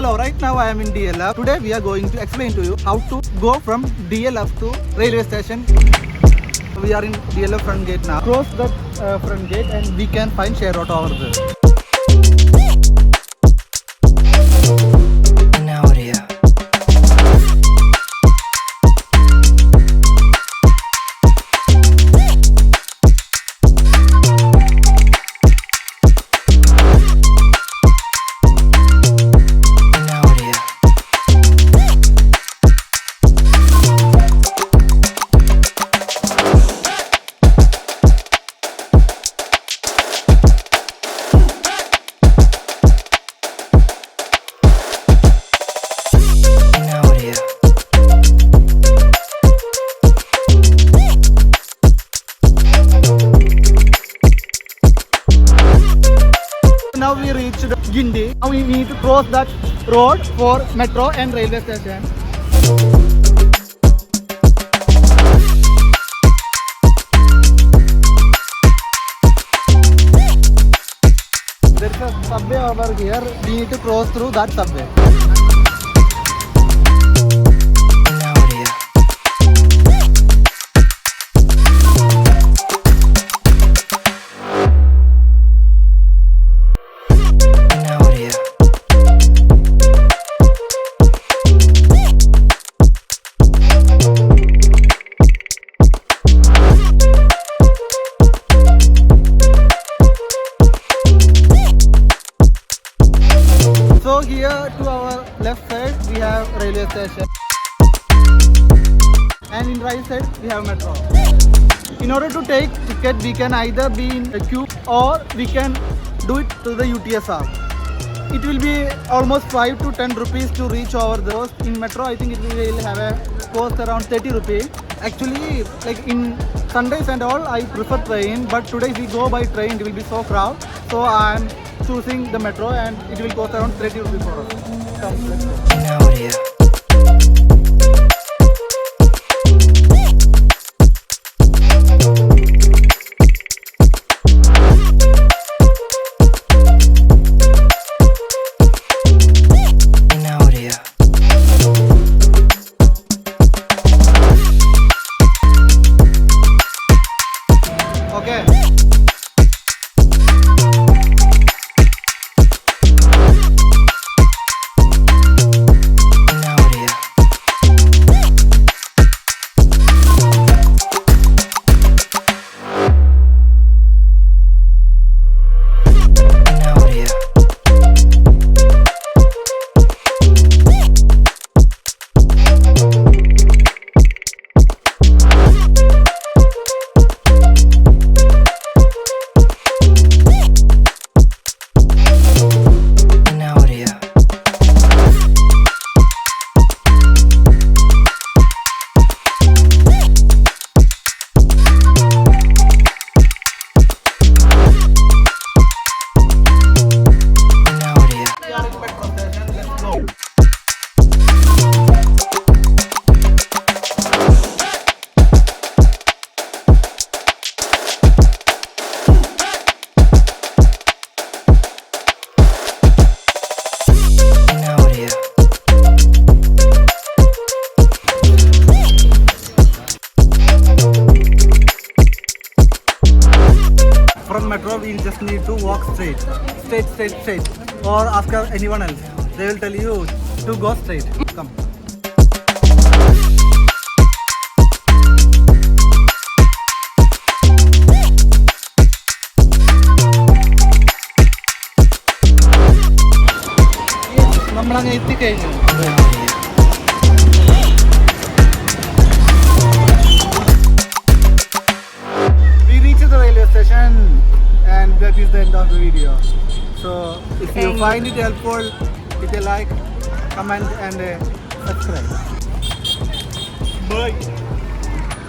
Hello, right now I am in DLF. Today we are going to explain to you how to go from DLF to railway station. We are in DLF front gate now. Cross the front gate and we can find share auto over there. Now we reached Gindi. Now we need to cross that road for metro and railway station. There is a subway over here. We need to cross through that subway. So here to our left side we have railway station and in right side we have metro. In order to take ticket we can either be in a queue or we can do it to the UTSR. It will be almost 5 to 10 rupees to reach over the coast. In metro I think it will have a cost around 30 rupees. Actually like in Sundays and all I prefer train, but today if we go by train it will be so crowded. So I am choosing the metro and it will cost around 30 rupees for us. Come, let's go. Okay. From metro we just need to walk straight, or ask anyone else. They will tell you to go straight. Come. നമ്മളങ്ങ് എത്തിക്കഴിഞ്ഞു. We reached the railway station and that is the end of the video. So if you find it helpful, hit a like, comment and subscribe. Bye.